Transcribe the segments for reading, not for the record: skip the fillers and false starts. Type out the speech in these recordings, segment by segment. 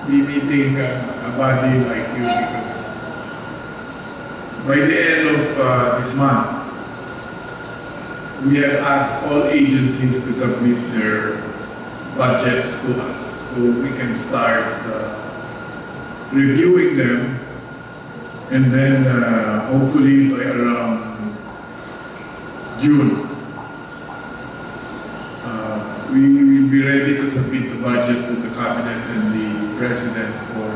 be meeting a body like you, because by the end of this month, we have asked all agencies to submit their budgets to us so we can start reviewing them, and then hopefully by around June, we will be ready to submit the budget to the Cabinet and the President for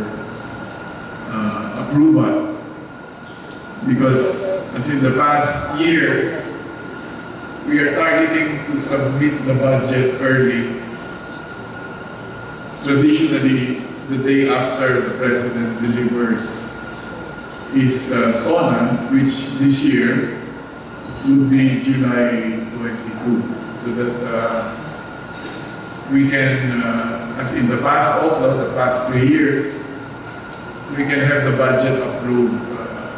approval. Because as in the past years, we are targeting to submit the budget early. Traditionally, the day after the President delivers his SONA, which this year would be July 22, so that we can, as in the past also, the past 3 years, we can have the budget approved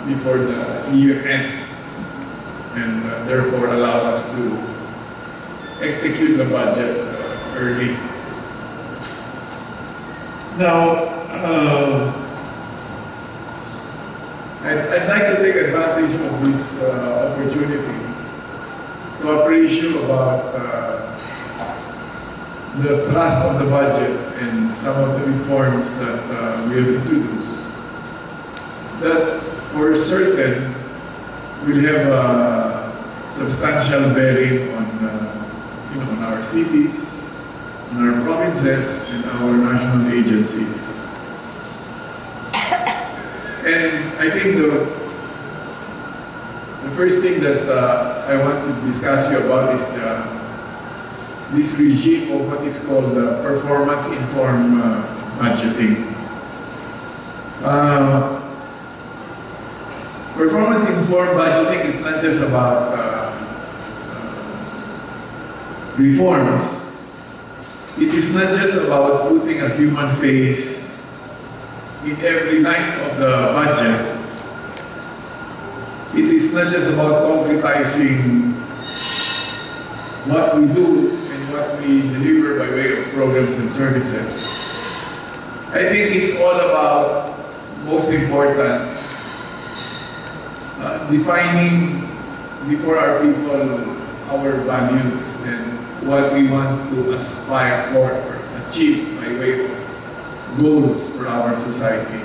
before the year ends, and therefore allow us to execute the budget early. Now, I'd like to take advantage of this opportunity to appraise you about the thrust of the budget and some of the reforms that we have introduced, that for certain will have a substantial bearing on, on our cities, on our provinces, and our national agencies. And I think the first thing that I want to discuss you about is this regime of what is called performance-informed budgeting. Performance-informed budgeting is not just about reforms. It is not just about putting a human face in every line of the budget. It is not just about concretizing what we do and what we deliver by way of programs and services. I think it's all about, most important, defining before our people our values and what we want to aspire for or achieve by way of goals for our society.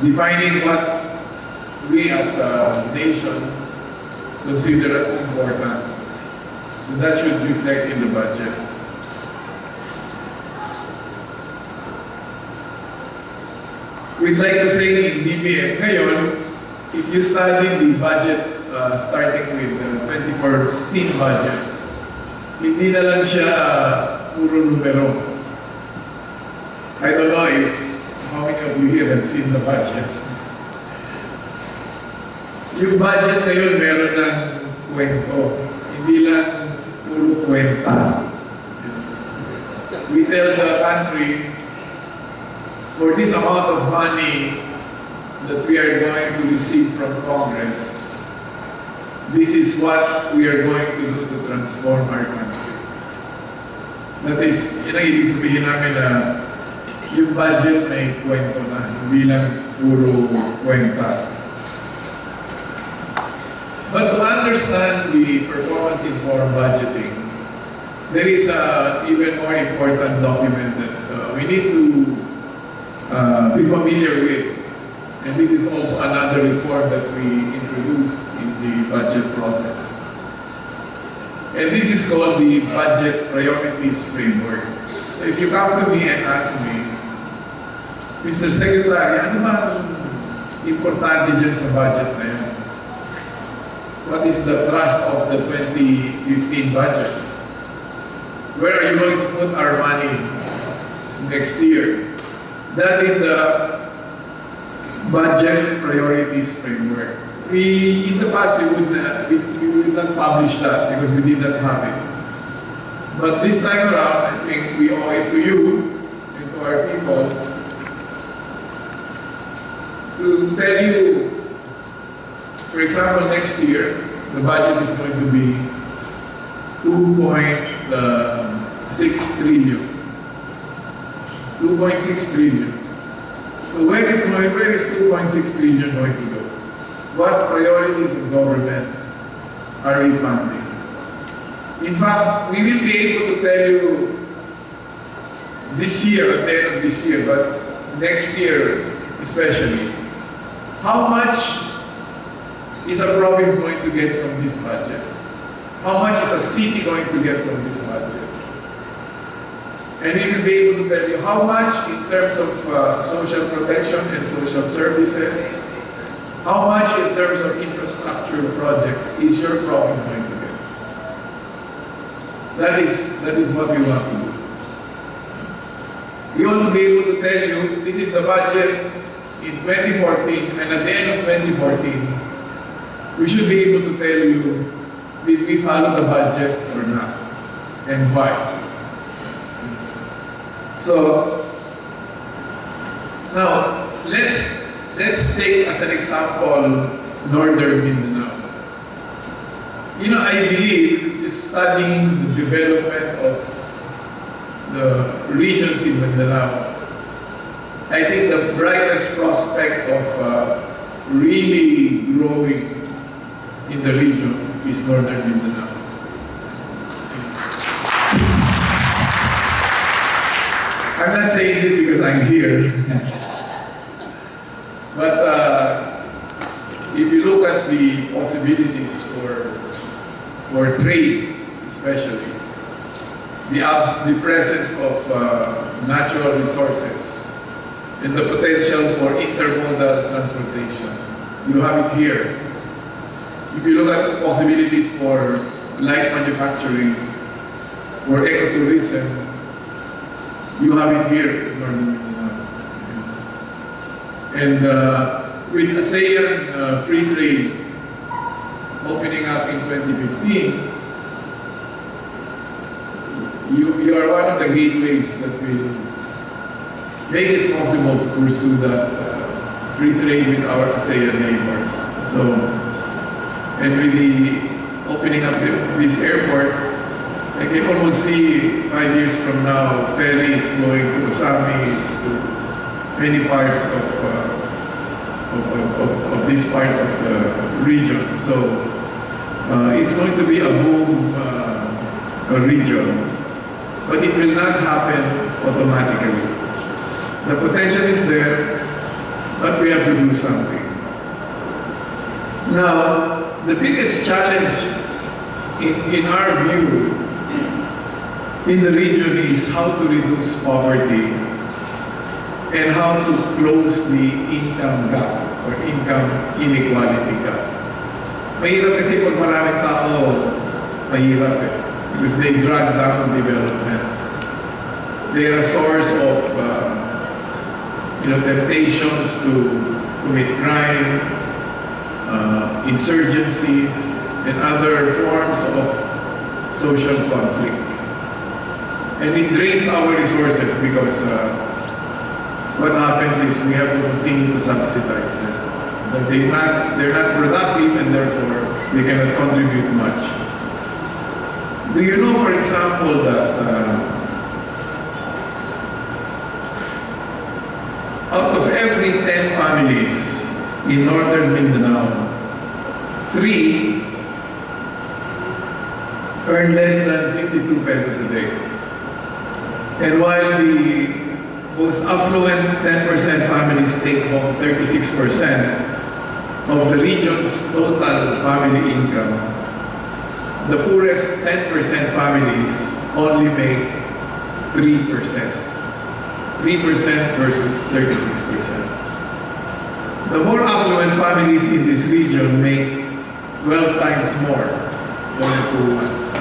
Defining what we as a nation consider as important. So that should reflect in the budget. We'd like to say in DBM, ngayon, if you study the budget starting with the 2014 budget, hindi na lang siya puro numero. I don't know if how many of you here have seen the budget. Yung budget ngayon meron ng kwento. Hindi lang puro kwenta. We tell the country, for this amount of money that we are going to receive from Congress, this is what we are going to do to transform our country. That is, yun ang ibig sabihin namin na yung budget may kwento na, hindi lang puro kwenta. But to understand the performance-informed budgeting, there is an even more important document that we need to be familiar with. And this is also another reform that we introduced in the budget process. And this is called the Budget Priorities Framework. So if you come to me and ask me, Mr. Secretary, ano ba ang importante dyan sa budget na yan? What is the thrust of the 2015 budget? Where are you going to put our money next year? That is the Budget Priorities Framework. In the past, we would not publish that because we did not have it. But this time around, I think we owe it to you and to our people to tell you, for example, next year, the budget is going to be 2.6 2.6 trillion. 2.6 trillion. So where is 2.6 trillion going to go? What priorities of government are we funding? In fact, we will be able to tell you this year, at the end of this year, but next year especially, how much is a province going to get from this budget? How much is a city going to get from this budget? And we will be able to tell you how much in terms of social protection and social services, how much in terms of infrastructure projects is your province going to get. That is what we want to do. We want to be able to tell you this is the budget in 2014, and at the end of 2014, we should be able to tell you did we follow the budget or not, and why. So now let's take as an example Northern Mindanao. You know, I believe just studying the development of the regions in Mindanao, I think the brightest prospect of really growing in the region is Northern Mindanao. I'm not saying this because I'm here, but if you look at the possibilities for trade, especially, the presence of natural resources and the potential for intermodal transportation, you have it here. If you look at the possibilities for light manufacturing, for ecotourism, you have it here in Northern Mindanao. And with ASEAN free trade opening up in 2015, you are one of the gateways that will make it possible to pursue that free trade with our ASEAN neighbors. So, and with the opening up this airport, I can almost see 5 years from now ferries going to Osamis, to many parts of this part of the region. So it's going to be a boom region, but it will not happen automatically. The potential is there, but we have to do something. Now, the biggest challenge in our view in the region is how to reduce poverty and how to close the income gap or income inequality gap. Mahirap kasi pag maraming tao, mahirap eh, because they drag down development. They are a source of temptations to commit crime, insurgencies, and other forms of social conflict. And it drains our resources because what happens is we have to continue to subsidize them. But they're not productive, and therefore they cannot contribute much. Do you know, for example, that out of every 10 families in Northern Mindanao, 3 earn less than 52 pesos a day. And while the most affluent 10% families take home 36% of the region's total family income, the poorest 10% families only make 3%. 3% versus 36%. The more affluent families in this region make 12 times more than the poor ones.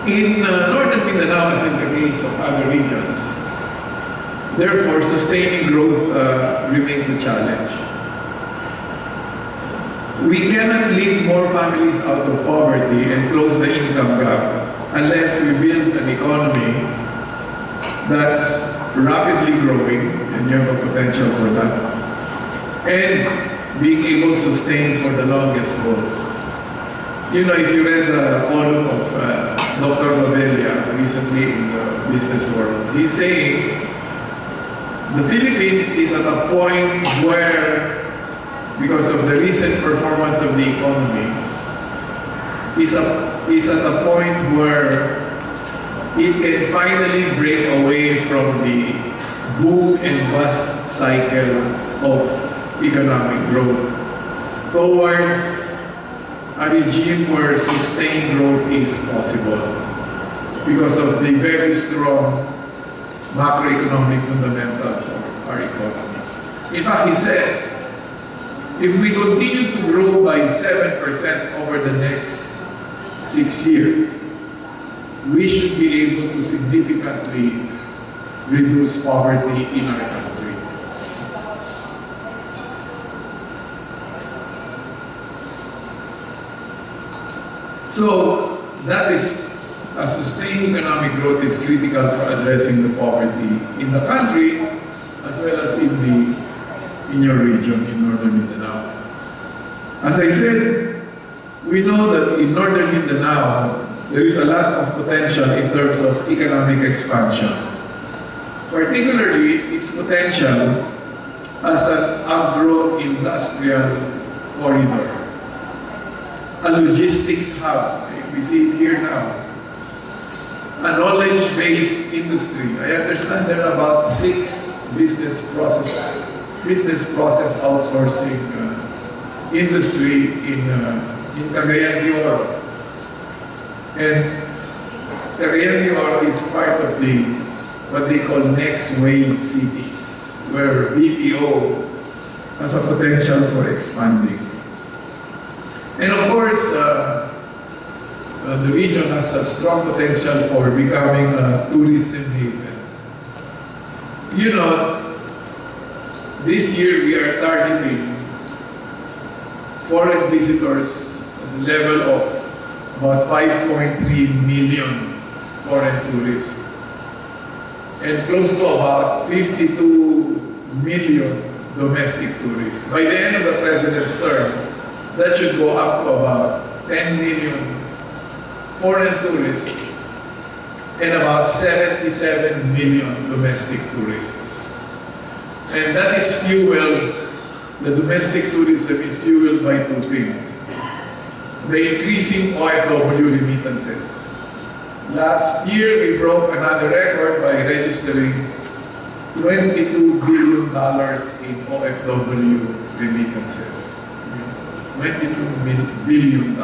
In Northern Mindanao, as in the case of other regions, therefore, sustaining growth remains a challenge. We cannot leave more families out of poverty and close the income gap unless we build an economy that's rapidly growing, and you have a potential for that, and being able to sustain for the longest haul. You know, if you read the column of Dr. Fabella recently in the business world. He's saying the Philippines is at a point where, because of the recent performance of the economy, is at a point where it can finally break away from the boom and bust cycle of economic growth towards a regime where sustained growth is possible because of the very strong macroeconomic fundamentals of our economy. In fact, he says, if we continue to grow by 7% over the next 6 years, we should be able to significantly reduce poverty in our country. So that is, a sustained economic growth is critical for addressing the poverty in the country as well as in your region, in Northern Mindanao. As I said, we know that in Northern Mindanao, there is a lot of potential in terms of economic expansion. Particularly, its potential as an agro-industrial corridor, a logistics hub. We see it here now. A knowledge-based industry. I understand there are about 6 business process outsourcing industry in Cagayan de Oro. And Cagayan de Oro is part of what they call next wave cities, where BPO has a potential for expanding. And of course, the region has a strong potential for becoming a tourism haven. You know, this year we are targeting foreign visitors at the level of about 5.3 million foreign tourists and close to about 52 million domestic tourists. By the end of the President's term, that should go up to about 10 million foreign tourists and about 77 million domestic tourists. And that is fueled, the domestic tourism is fueled by 2 things. The increasing OFW remittances. Last year, we broke another record by registering $22 billion in OFW remittances. $22 billion.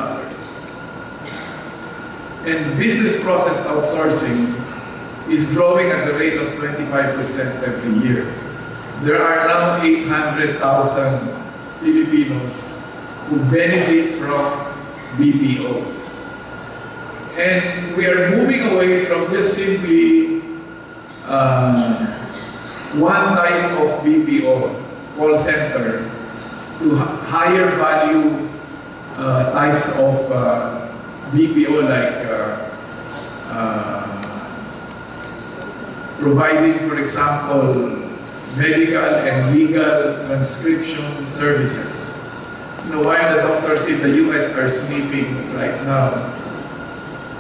And business process outsourcing is growing at the rate of 25% every year. There are now 800,000 Filipinos who benefit from BPOs. And we are moving away from just simply one type of BPO, call center, to higher value types of BPO like providing, for example, medical and legal transcription services. You know, while the doctors in the US are sleeping right now,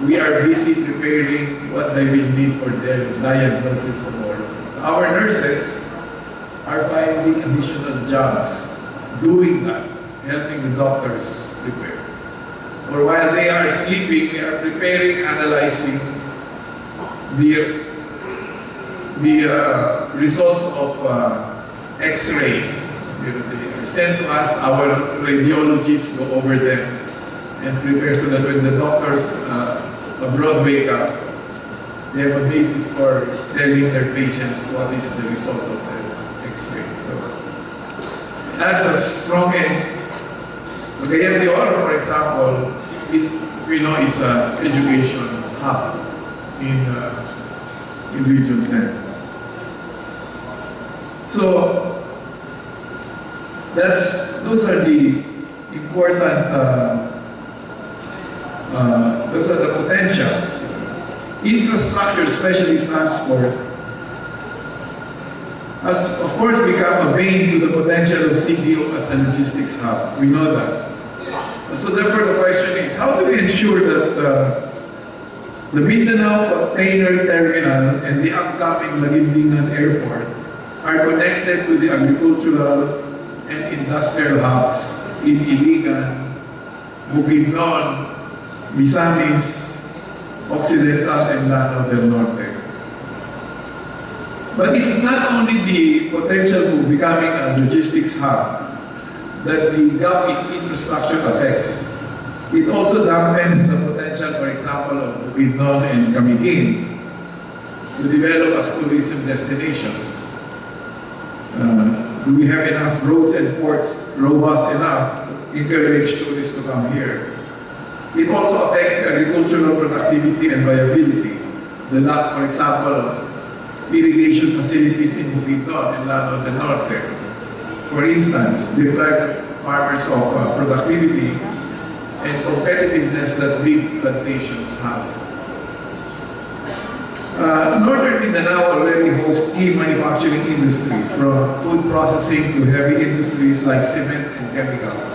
we are busy preparing what they will need for their diagnosis tomorrow. Our nurses are finding additional jobs doing that, helping the doctors prepare. Or while they are sleeping, we are preparing, analyzing the results of X-rays. They are sent to us, our radiologists go over them and prepare so that when the doctors abroad wake up, they have a basis for telling their patients what is the result of the X-ray. So that's a strong end. Cagayan de Oro, for example, is an education hub in Region 10. So those are the important, those are the potentials. Infrastructure, especially transport, has of course become a bane to the potential of CDO as a logistics hub. We know that. So therefore the question is, how do we ensure that The Mindanao Container Terminal and the upcoming Laguindingan Airport are connected to the agricultural and industrial hubs in Iligan, Bukidnon, Misamis, Occidental, and Lanao del Norte. But it's not only the potential for becoming a logistics hub that the gap in infrastructure affects. It also dampens the potential, for example, of Bukidnon and Camiguin to develop as tourism destinations. Do we have enough roads and ports robust enough to encourage tourists to come here? It also affects the agricultural productivity and viability. The lack, for example, of irrigation facilities in Bukidnon and Lanao del Norte, for instance, deprive farmers of productivity and competitiveness that big plantations have. Northern Mindanao already hosts key manufacturing industries, from food processing to heavy industries like cement and chemicals.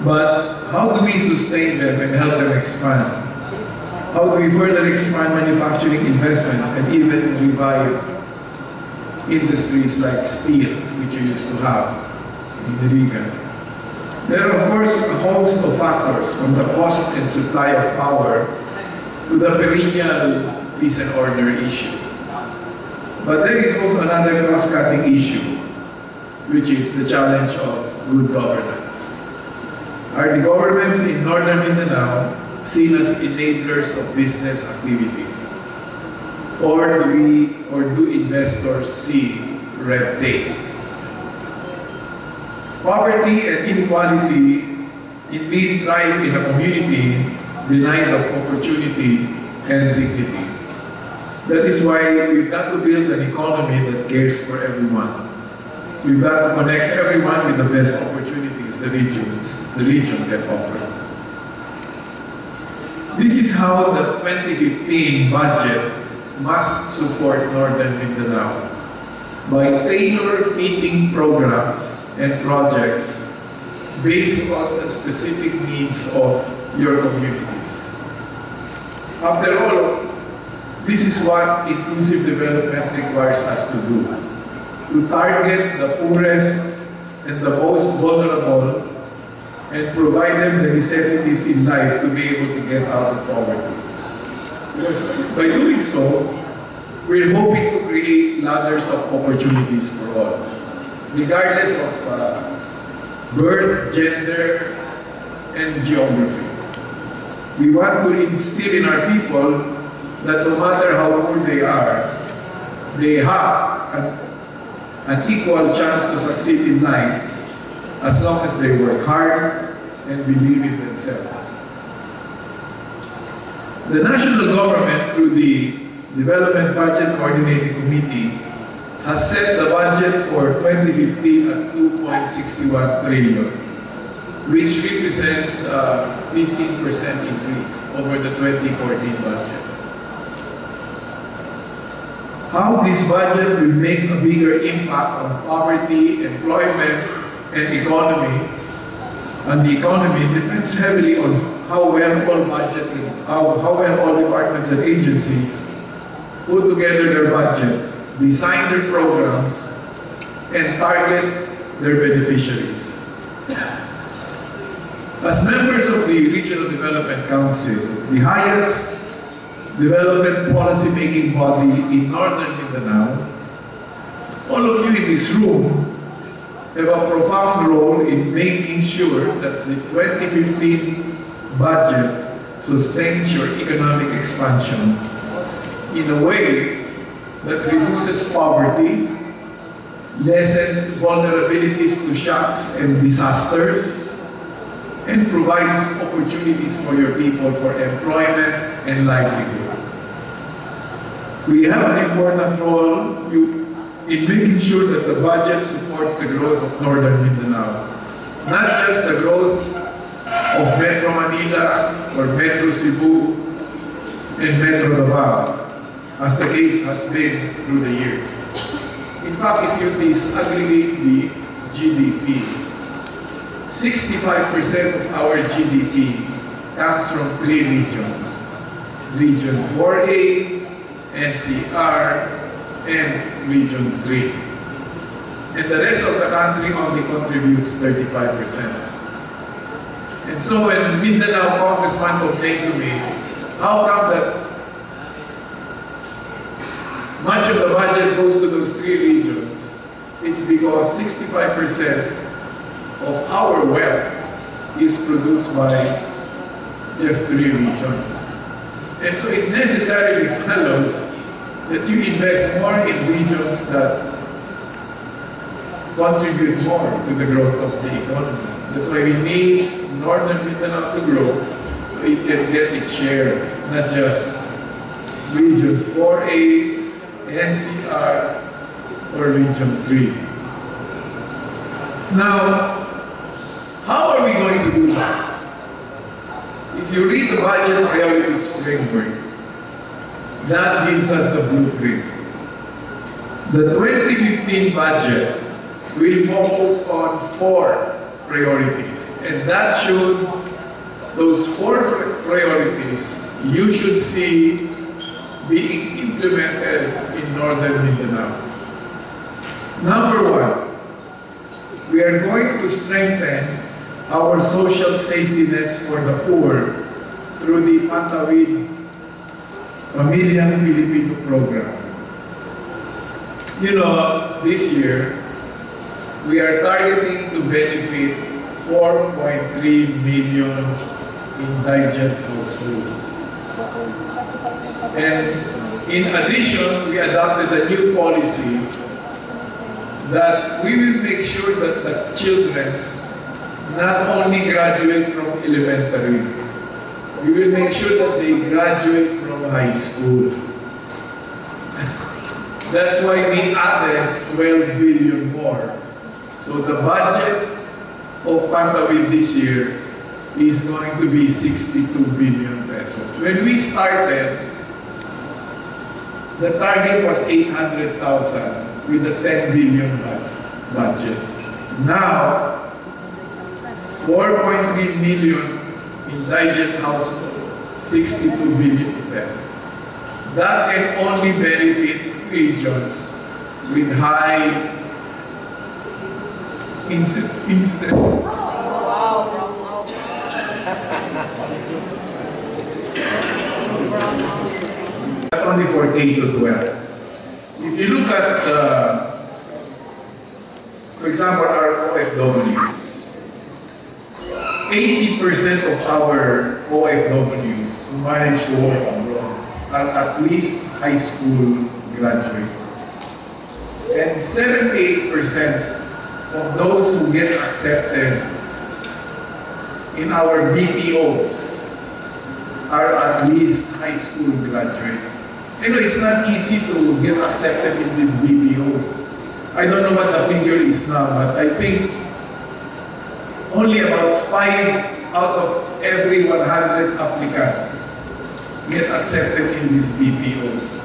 But how do we sustain them and help them expand? How do we further expand manufacturing investments and even revive industries like steel, which we used to have in the region? There are, of course, a host of factors, from the cost and supply of power to the perennial peace and order issue. But there is also another cross-cutting issue, which is the challenge of good governance. Are the governments in Northern Mindanao seen as enablers of business activity? Or do investors see red tape? Poverty and inequality indeed thrive in a community denied of opportunity and dignity. That is why we've got to build an economy that cares for everyone. We've got to connect everyone with the best opportunities the region can offer. This is how the 2015 budget must support Northern Mindanao, by tailor-fitting programs and projects based on the specific needs of your communities. After all, this is what inclusive development requires us to do: to target the poorest and the most vulnerable and provide them the necessities in life to be able to get out of poverty. Because by doing so, we're hoping to create ladders of opportunities for all, regardless of birth, gender, and geography. We want to instill in our people that no matter how poor they are, they have an equal chance to succeed in life as long as they work hard and believe in themselves. The national government, through the Development Budget Coordinating Committee, has set the budget for 2015 at 2.61 trillion, which represents a 15% increase over the 2014 budget. How this budget will make a bigger impact on poverty, employment, and the economy depends heavily on how well all budgets and how well all departments and agencies put together their budget, design their programs, and target their beneficiaries. As members of the Regional Development Council, the highest development policy-making body in Northern Mindanao, all of you in this room have a profound role in making sure that the 2015 budget sustains your economic expansion in a way that reduces poverty, lessens vulnerabilities to shocks and disasters, and provides opportunities for your people for employment and livelihood. We have an important role in making sure that the budget supports the growth of Northern Mindanao, not just the growth of Metro Manila or Metro Cebu and Metro Davao, as the case has been through the years. In fact, if you disaggregate the GDP, 65% of our GDP comes from 3 regions. Region 4A, NCR, and Region 3. And the rest of the country only contributes 35%. And so when Mindanao congressman complained to me, how come that much of the budget goes to those 3 regions? It's because 65% of our wealth is produced by just 3 regions. And so it necessarily follows that you invest more in regions that contribute more to the growth of the economy. That's why we need Northern Mindanao to grow so it can get its share, not just Region 4A, NCR, or Region 3. Now, how are we going to do that? If you read the budget priorities framework, that gives us the blueprint. The 2015 budget will focus on 4 priorities, and that should, those 4 priorities, you should see being implemented in Northern Mindanao. Number 1, we are going to strengthen our social safety nets for the poor through the Pantawid Pamilyang Pilipino program. You know, this year, we are targeting to benefit 4.3 million indigent households. And in addition, we adopted a new policy that we will make sure that the children not only graduate from elementary, we will make sure that they graduate from high school. That's why we added 12 billion more. So the budget of Pantawid this year is going to be 62 billion pesos. When we started, the target was 800,000 with a 10 billion budget. Now, 4.3 million indigent households, 62 billion pesos. That can only benefit regions with high incident. Not only for K to 12. If you look at, for example, our OFWs, 80% of our OFWs who manage to work abroad are at least high school graduate. And 78% of those who get accepted in our BPOs are at least high school graduate. You know, it's not easy to get accepted in these BPOs. I don't know what the figure is now, but I think only about 5 out of every 100 applicants get accepted in these BPOs.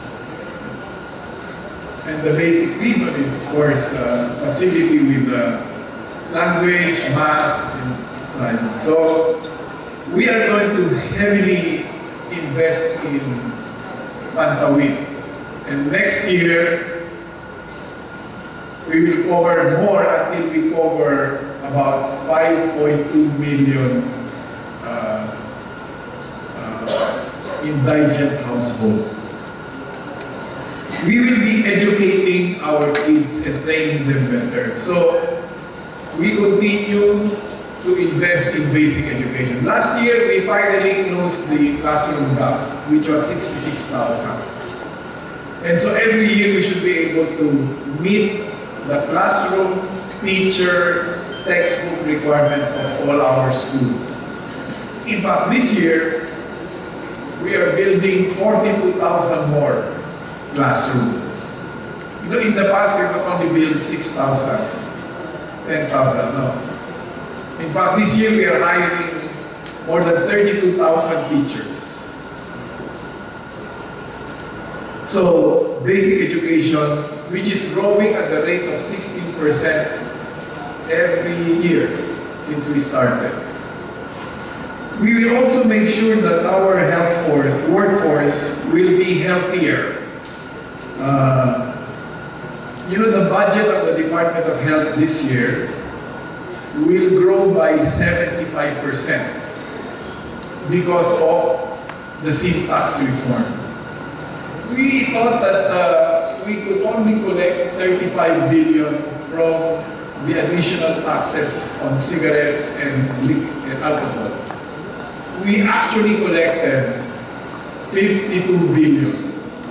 And the basic reason is, of course, facility with language, math, and science. So we are going to heavily invest in Pantawid. And next year, we will cover more until we cover about 5.2 million indigent households. We will be educating our kids and training them better. So we continue to invest in basic education. Last year, we finally closed the classroom gap, which was 66,000. And so every year, we should be able to meet the classroom, teacher, textbook requirements of all our schools. In fact, this year, we are building 42,000 more classrooms. You know, in the past, we could only build 6,000, 10,000, no. In fact, this year, we are hiring more than 32,000 teachers. So, basic education, which is growing at the rate of 16% every year since we started. We will also make sure that our workforce will be healthier. The budget of the Department of Health this year will grow by 75% because of the sin tax reform. We thought that we could only collect 35 billion from the additional taxes on cigarettes and alcohol. We actually collected 52 billion.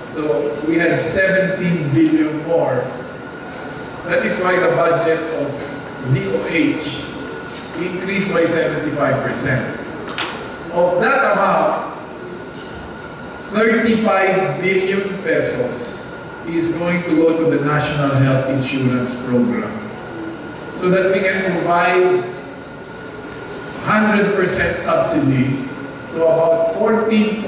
So we had 17 billion more. That is why the budget of DOH increased by 75%. Of that amount, 35 billion pesos is going to go to the National Health Insurance Program so that we can provide 100% subsidy to about 14.5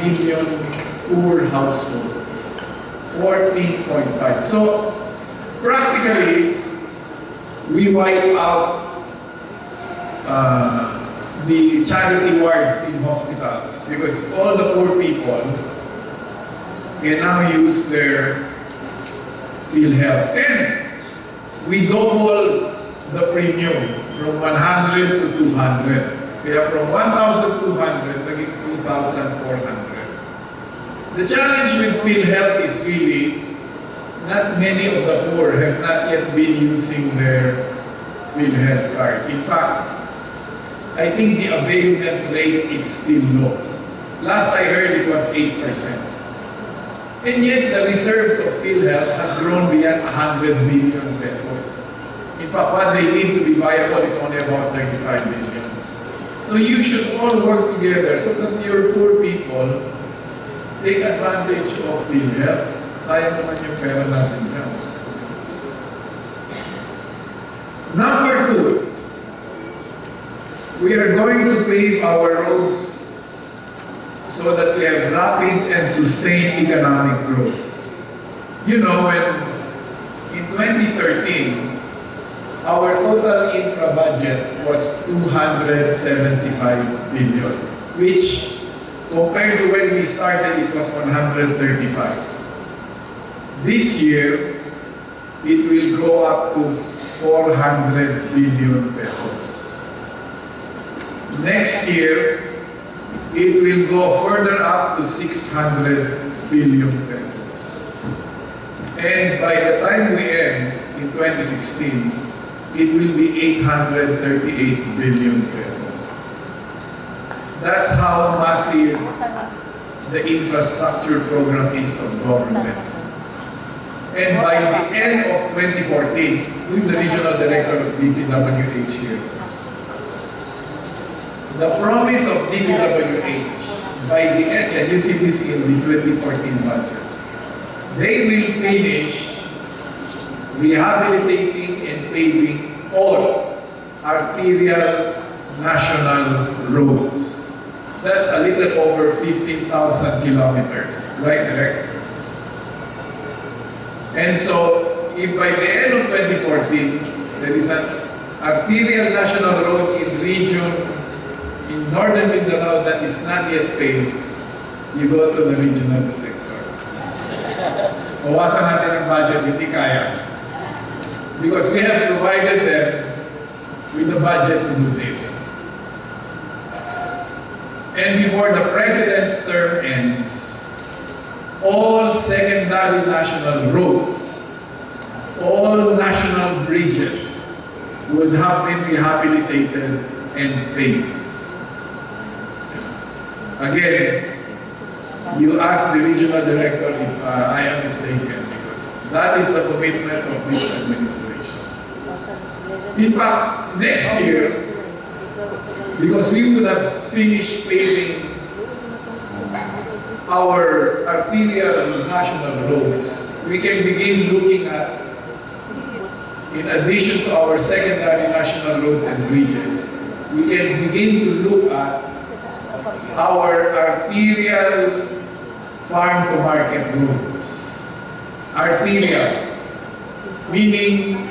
million poor households. 14.5. So practically, we wipe out the charity wards in hospitals because all the poor people can now use their PhilHealth. And we double the premium from 100 to 200. Kaya from 1,200 naging 2,400. The challenge with PhilHealth is really not many of the poor have not yet been using their PhilHealth card. In fact, I think the availment rate is still low. Last I heard it was 8%. And yet the reserves of PhilHealth has grown beyond 100 billion pesos. In fact, what they need to be viable is only about 35 billion. So you should all work together so that your poor people take advantage of PhilHealth. Sayang naman yung pera natin dyan. Number 2, we are going to pave our roads so that we have rapid and sustained economic growth. You know, when in 2013, our total infra budget was 275 billion, which compared to when we started, it was 135. This year, it will go up to 400 billion pesos. Next year, it will go further up to 600 billion pesos. And by the time we end in 2016, it will be 838 billion pesos. That's how massive the infrastructure program is of government. And by the end of 2014, who is the regional director of DPWH here? The promise of DPWH, by the end, and you see this in the 2014 budget, they will finish rehabilitating and paving all arterial national roads. That's a little over 15,000 kilometers, right, Director? And so, if by the end of 2014, there is an arterial national road in northern Mindanao that is not yet paved, you go to the regional director. Bawasan natin ang budget, hindi kaya. Because we have provided them with the budget to do this. And before the president's term ends, all secondary national roads, all national bridges would have been rehabilitated and paved. Again, you ask the regional director if I am mistaken, because that is the commitment of this administration. In fact, next year, because we would have finished paving our arterial national roads, we can begin looking at, in addition to our secondary national roads and bridges, we can begin to look at our arterial farm-to-market roads. Arterial, meaning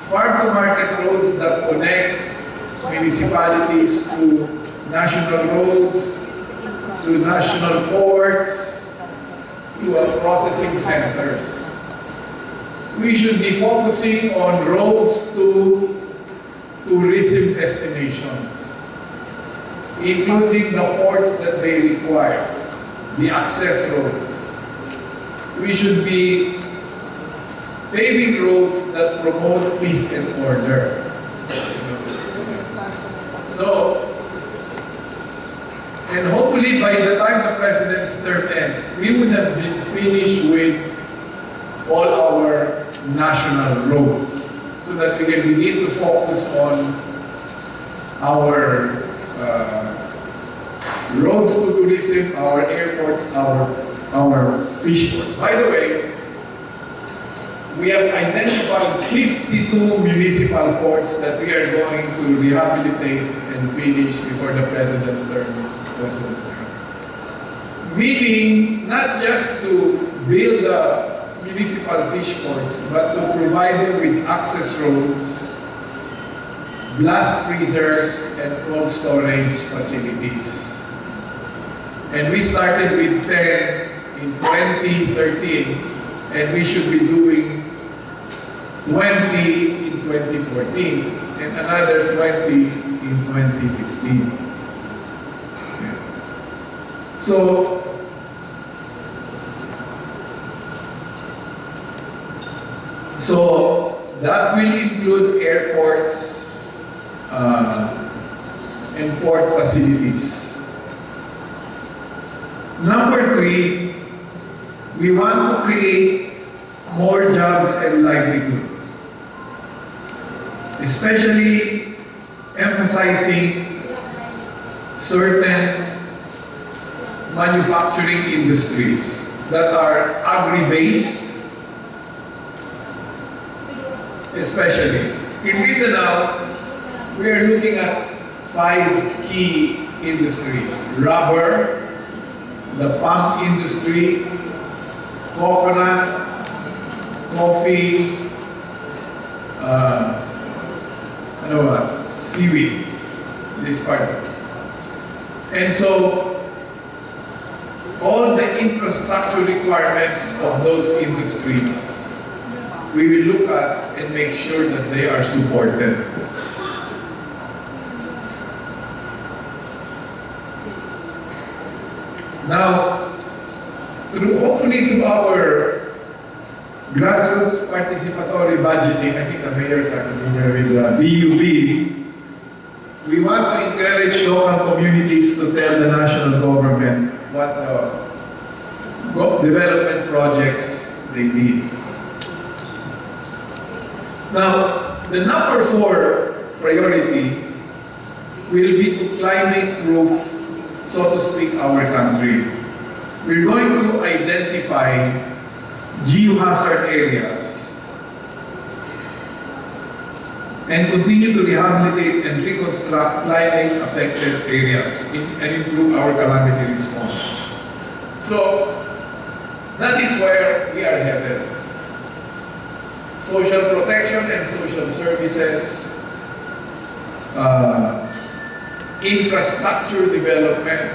farm-to-market roads that connect municipalities to national roads, to national ports, to processing centers. We should be focusing on roads to tourism destinations, including the ports that they require, the access roads. We should be paving roads that promote peace and order. So, and hopefully by the time the President's term ends, we would have been finished with all our national roads so that we can begin to focus on our roads to tourism, our airports, our fish ports. By the way, we have identified 52 municipal ports that we are going to rehabilitate and finish before the President's term. Meaning, not just to build the municipal fish ports, but to provide them with access roads, blast freezers, and cold storage facilities. And we started with 10 in 2013, and we should be doing 20 in 2014, and another 20 in 2015. So that will include airports and port facilities. Number 3, we want to create more jobs and livelihood, especially emphasizing certain manufacturing industries that are agri-based, especially. In Mindanao, we are looking at 5 key industries: rubber, the palm industry, coconut, coffee, seaweed, this part. And so, all the infrastructure requirements of those industries, we will look at and make sure that they are supported. Now, hopefully through our grassroots participatory budgeting, I think the mayors are familiar with the BUB, we want to encourage local communities to tell the national government what development projects they need. Now, the number 4 priority will be to climate-proof, so to speak, our country. We're going to identify geohazard areas and continue to rehabilitate and reconstruct climate-affected areas and improve our calamity response. So, that is where we are headed. Social protection and social services, infrastructure development,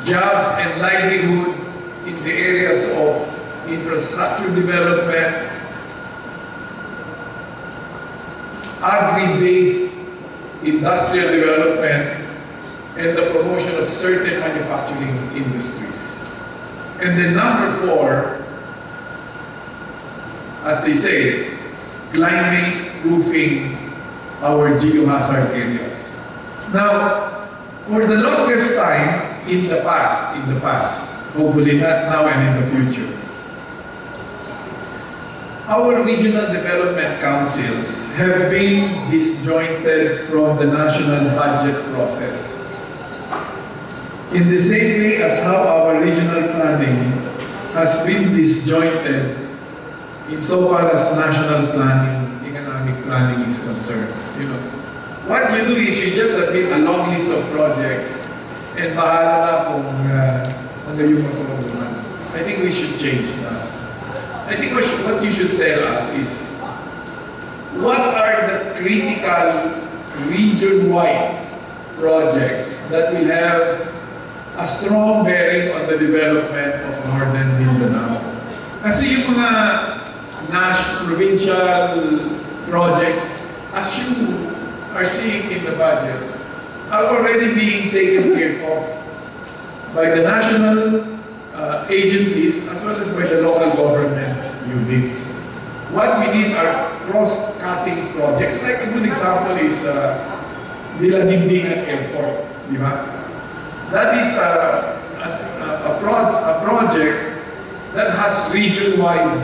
jobs and livelihood in the areas of infrastructure development, agri-based industrial development, and the promotion of certain manufacturing industries. And then number 4, as they say, climate-proofing our geohazard areas. Now, for the longest time, in the past, hopefully not now and in the future, our regional development councils have been disjointed from the national budget process. In the same way as how our regional planning has been disjointed insofar as national planning, economic planning is concerned. You know, what you do is you just submit a long list of projects and bahala na kung ano yung matulungan. I think we should change that. I think what you should tell us is what are the critical region-wide projects that will have a strong bearing on the development of Northern Mindanao. Kasi yung mga national, provincial projects, as you are seeing in the budget, are already being taken care of by the national agencies as well as by the local government units. What we need are cross-cutting projects. Like a good example is Dilagindingan Airport, di ba? That is a project that has region-wide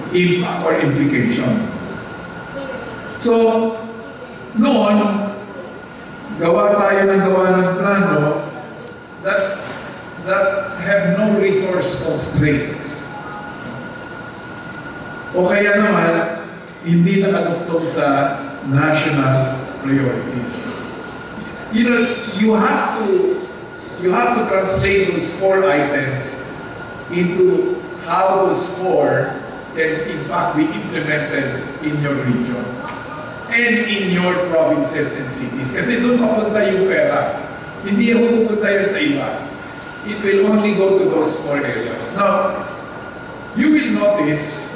impact or implication. So, noon, gawa tayo ng plano that have no resource constraint. O kaya naman, hindi nakatugtog sa national priorities. You know, you have to translate those 4 items into how those 4 can in fact be implemented in your region and in your provinces and cities. Kasi doon papunta yung pera. Hindi ako pupunta yun sa iba. It will only go to those 4 areas. Now, you will notice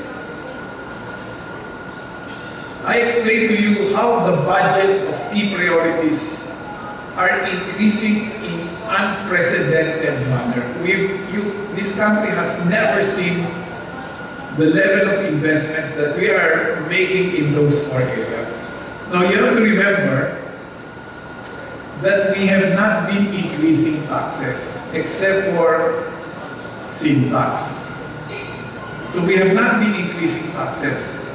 I explained to you how the budgets of key priorities are increasing in unprecedented manner. This country has never seen the level of investments that we are making in those 4 areas. Now you have to remember that we have not been increasing taxes except for sin tax. So we have not been increasing taxes.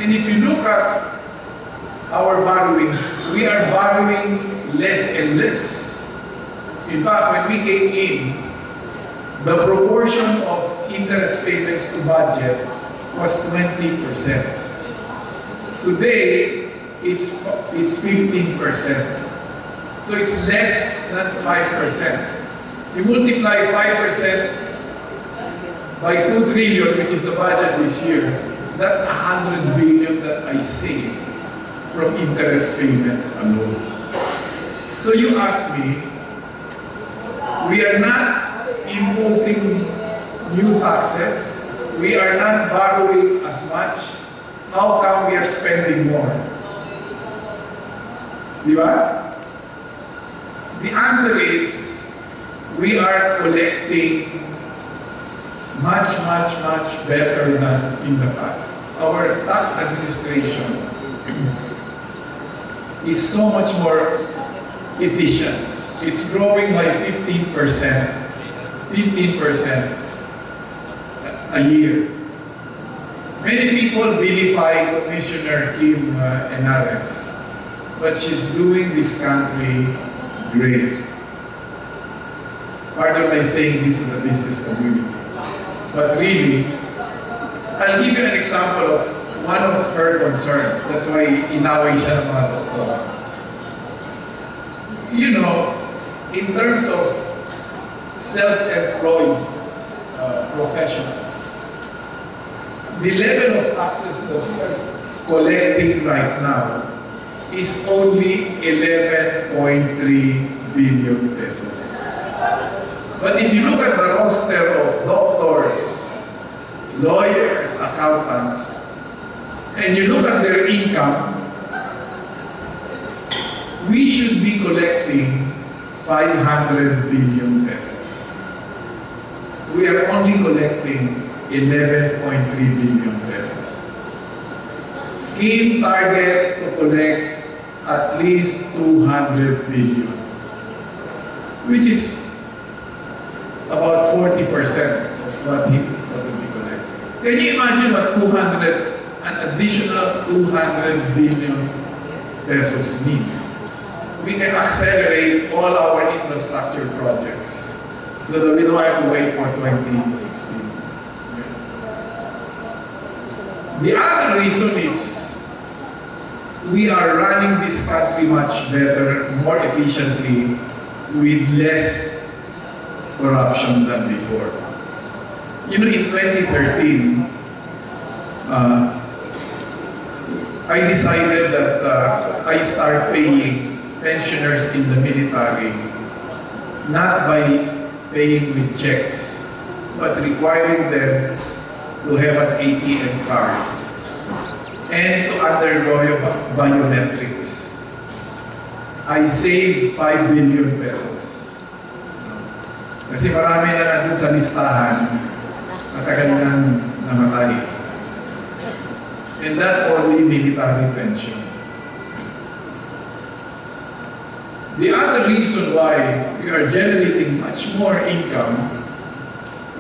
And if you look at our borrowings, we are borrowing less and less. In fact, when we came in, the proportion of interest payments to budget was 20%. Today, it's 15%. So it's less than 5%. You multiply 5% by 2 trillion, which is the budget this year, that's 100 billion that I save from interest payments alone. So you ask me, we are not imposing new taxes, we are not borrowing as much, how come we are spending more? Diba? The answer is, we are collecting much better than in the past. Our tax administration is so much more efficient. It's growing by 15% a year. Many people vilify Commissioner Kim Enares, but she's doing this country great. Pardon my saying this to the business community. But really, I'll give you an example of one of her concerns. That's why inaway siya ng mga doktor. You know, in terms of self-employed professionals, the level of taxes that we are collecting right now is only 11.3 billion pesos. But if you look at the roster of doctors, lawyers, accountants, and you look at their income, we should be collecting 500 billion pesos. We are only collecting 11.3 billion pesos. Kim targets to collect at least 200 billion, which is about 40% of what will be collected. Can you imagine what an additional 200 billion pesos mean? We can accelerate all our infrastructure projects so that we don't have to wait for 2016. The other reason is we are running this country much better, more efficiently, with less corruption than before. You know, in 2013, I decided that I start paying pensioners in the military not by paying with checks, but requiring them to have an ATM card and to undergo yung biometrics. I saved 5 billion pesos. Kasi marami na natin sa listahan matagal nang namatay. And that's only military pension. The other reason why we are generating much more income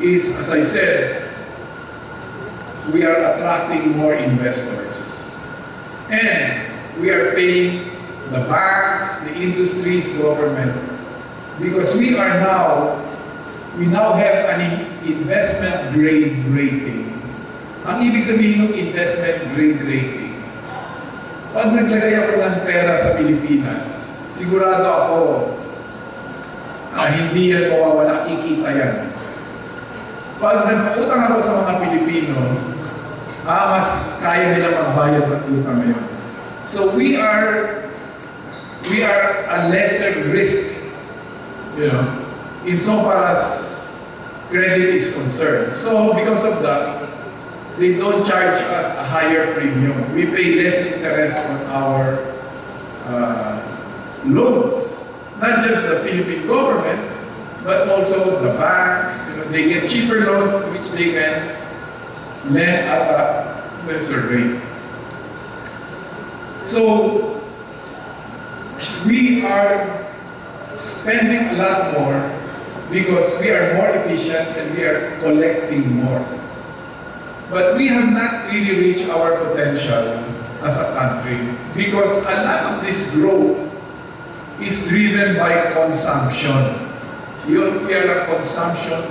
is, as I said, we are attracting more investors. And we are paying the banks, the industries, government, because we now have an investment grade rating. Ang ibig sabihin ng investment grade rating, pag naglagay ako ng pera sa Pilipinas, sigurado ako hindi yan mawawala, kikita yan. Pag nagpautang ako sa mga Pilipino, mas kaya nila magbayad ng utang ngayon. So we are a lesser risk, insofar as credit is concerned. So because of that, they don't charge us a higher premium. We pay less interest on our loans. Not just the Philippine government, but also the banks. They get cheaper loans which they can lend at a lesser rate. So we are spending a lot more because we are more efficient and we are collecting more. But we have not really reached our potential as a country because a lot of this growth is driven by consumption. We are a consumption.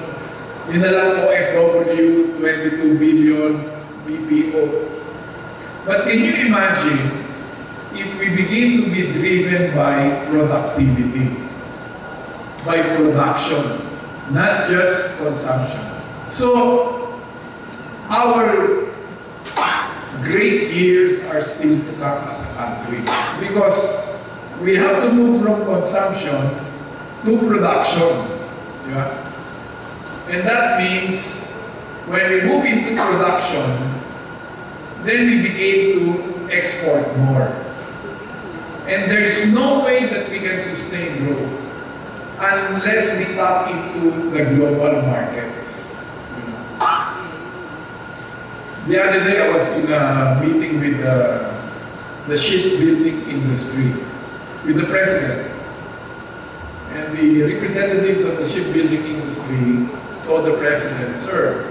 Yun na lang OFW, 22 billion, BPO. But can you imagine if we begin to be driven by productivity, by production, not just consumption? So, our great years are still to come as a country because we have to move from consumption to production. Yeah? And that means when we move into production, then we begin to export more. And there's no way that we can sustain growth unless we tap into the global markets. The other day, I was in a meeting with the shipbuilding industry, with the president. And the representatives of the shipbuilding industry told the president, "Sir,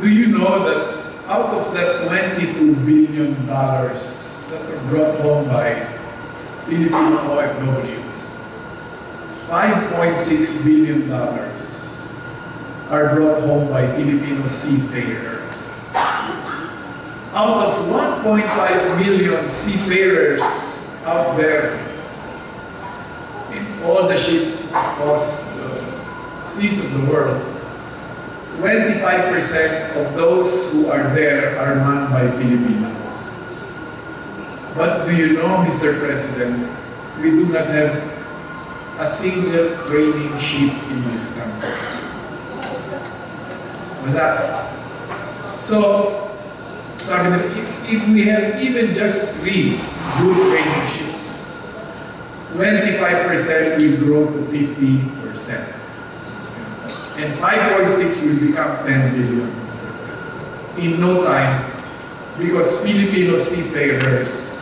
do you know that out of that $22 billion that were brought home by Filipino OFWs, $5.6 billion are brought home by Filipino seafarers. Out of 1.5 million seafarers out there in all the ships across the seas of the world, 25% of those who are there are manned by Filipinos. But do you know, Mr. President, we do not have a single training ship in this country. Wala. So, sabi nila, if we have even just 3 good training ships, 25% will grow to 50%. And 5.6 will become 10 billion, Mr. President. In no time, because Filipino seafarers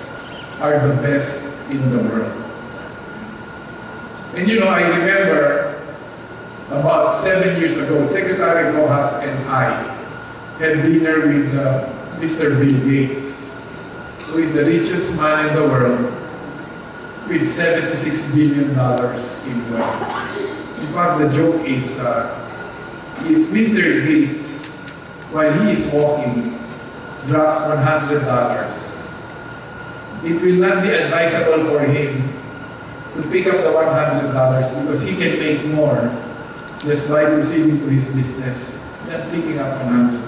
are the best in the world. And I remember about 7 years ago, Secretary Rojas and I had dinner with Mr. Bill Gates, who is the richest man in the world with $76 billion in wealth. In fact, the joke is, if Mr. Gates, while he is walking, drops $100, it will not be advisable for him to pick up the $100 because he can make more just by proceeding to his business than picking up $100.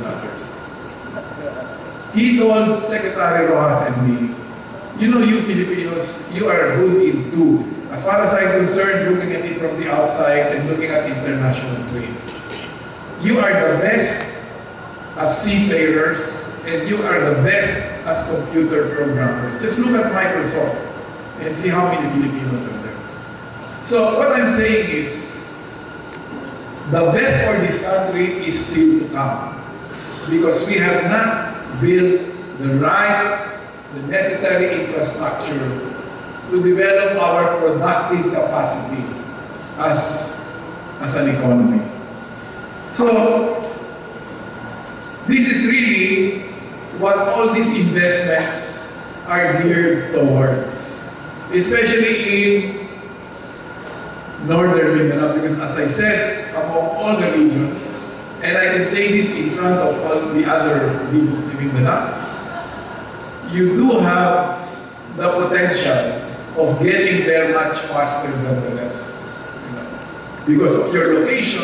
he told Secretary Rojas and me, you know, you Filipinos, you are good in two. As far as I'm concerned, looking at it from the outside and looking at international trade. You are the best as seafarers, and you are the best as computer programmers. Just look at Microsoft and see how many Filipinos are there. So what I'm saying is, the best for this country is still to come. Because we have not built the necessary infrastructure to develop our productive capacity as an economy. So, this is really what all these investments are geared towards, especially in Northern Mindanao, because as I said, among all the regions, and I can say this in front of all the other regions in Mindanao, you do have the potential of getting there much faster than the rest, you know, because of your location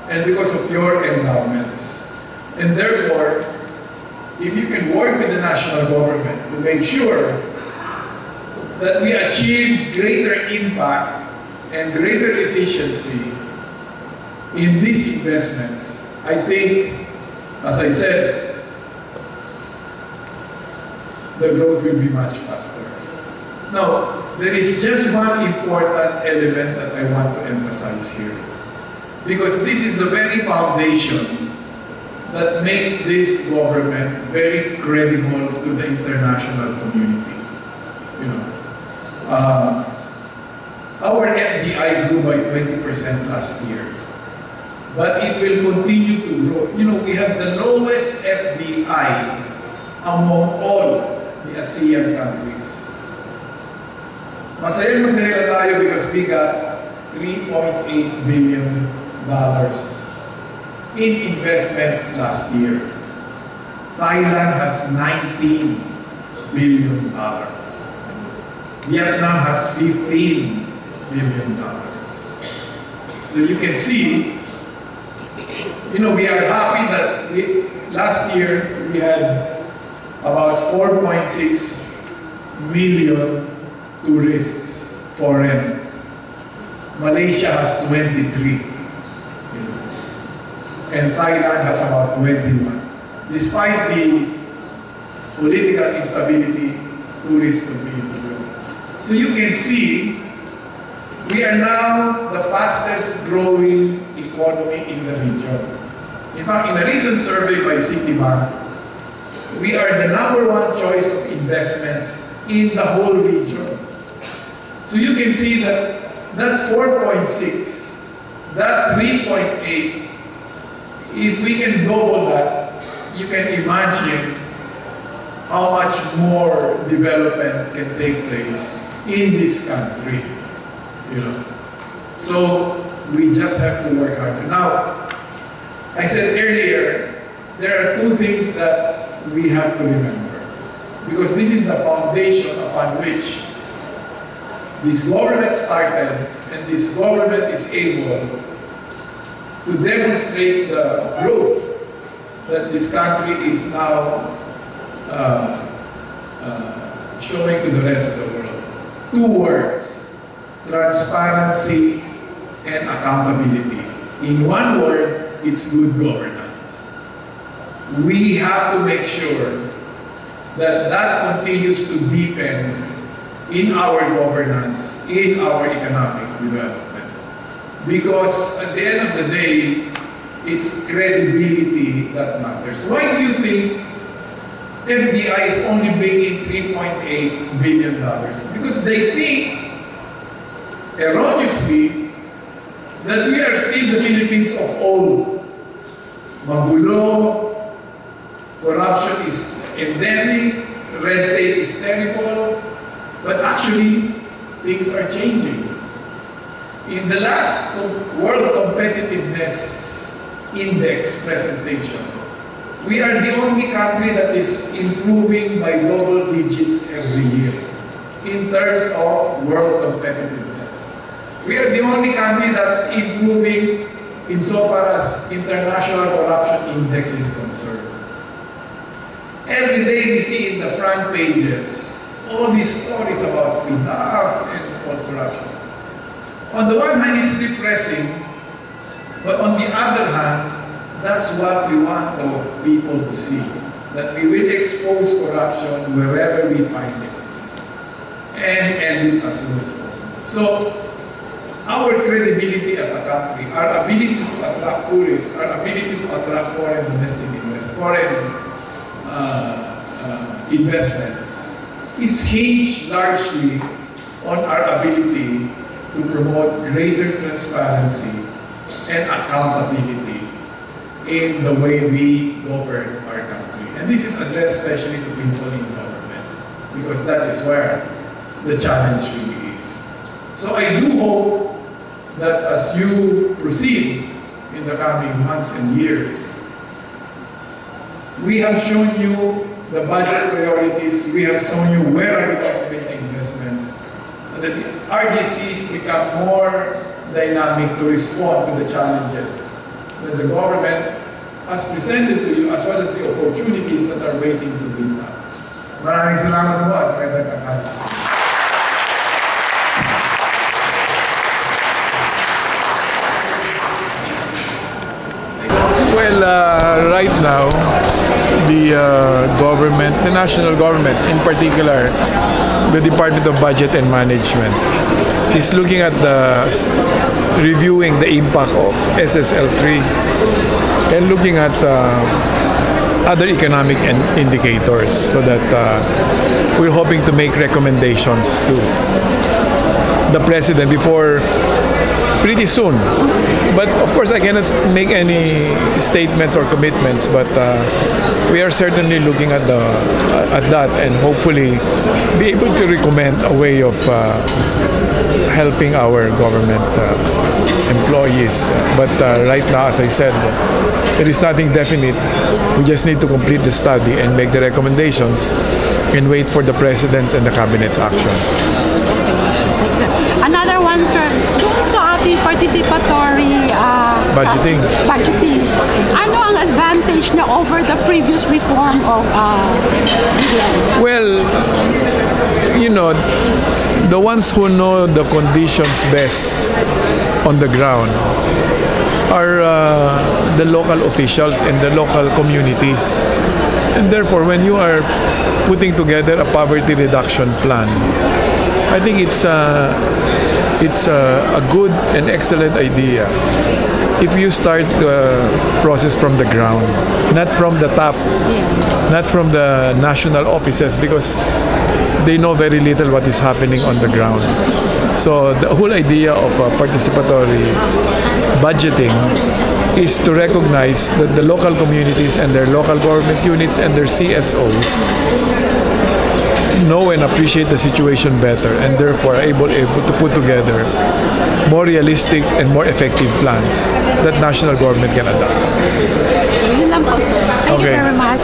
and because of your endowments. And therefore, if you can work with the national government to make sure that we achieve greater impact and greater efficiency in these investments, I think, as I said, the growth will be much faster. Now, there is just one important element that I want to emphasize here, because this is the very foundation that makes this government very credible to the international community. You know, our FDI grew by 20% last year, but it will continue to grow. You know, we have the lowest FDI among all the ASEAN countries. Masaya na tayo because we got $3.8 billion in investment last year. Thailand has $19 billion. Vietnam has $15 billion. So you can see, you know, we are happy that last year we had about 4.6 million tourists, foreign. Malaysia has 23, you know, and Thailand has about 21. Despite the political instability, tourists continue to grow. So you can see, we are now the fastest growing economy in the region. In fact, in a recent survey by Citibank, we are the #1 choice of investments in the whole region. So you can see that 4.6, that 3.8, if we can double that, you can imagine how much more development can take place in this country, you know. So we just have to work harder. Now, I said earlier, there are two things that we have to remember, because this is the foundation upon which this government started, and this government is able to demonstrate the growth that this country is now showing to the rest of the world. Two words: transparency and accountability. In one word, it's good governance. We have to make sure that that continues to deepen in our governance, in our economic development. Because at the end of the day, it's credibility that matters. Why do you think FDI is only bringing $3.8 billion? Because they think, erroneously, that we are still the Philippines of old. Magulo, corruption is endemic, red tape is terrible, but actually, things are changing. In the last World Competitiveness Index presentation, we are the only country that is improving by double digits every year in terms of world competitiveness. We are the only country that's improving insofar as international corruption index is concerned. every day we see in the front pages all these stories about PDAF and false corruption. On the one hand, it's depressing, but on the other hand, that's what we want the people to see. That we will expose corruption wherever we find it and end it as soon as possible. So, our credibility as a country, our ability to attract tourists, our ability to attract foreign domestic investments is hinged largely on our ability to promote greater transparency and accountability in the way we govern our country. And this is addressed especially to people in government, because that is where the challenge really is. So I do hope that as you proceed in the coming months and years, we have shown you the budget priorities, we have shown you where are we going to make investments, and that the RDCs become more dynamic to respond to the challenges that the government has presented to you, as well as the opportunities that are waiting to be done. Maraming salamat po at magandang tanghali. Well, right now, the government, the national government in particular, the Department of Budget and Management, is looking at reviewing the impact of SSL3 and looking at other economic indicators, so that we're hoping to make recommendations to the President before pretty soon. But of course, I cannot make any statements or commitments, but we are certainly looking at that and hopefully be able to recommend a way of helping our government employees. But right now, as I said, there is nothing definite. We just need to complete the study and make the recommendations and wait for the President and the Cabinet's action. Another one, sir, sa ating participatory Budgeting. Ano ang advantage na over the previous reform of DBM? Well, you know, the ones who know the conditions best on the ground are the local officials and the local communities. And therefore, when you are putting together a poverty reduction plan, I think it's a good and excellent idea if you start the process from the ground, not from the top, not from the national offices, because they know very little what is happening on the ground. So the whole idea of participatory budgeting is to recognize that the local communities and their local government units and their CSOs know and appreciate the situation better, and therefore are able to put together more realistic and more effective plans that national government can adopt. Yun lang po, sir. Thank you very much.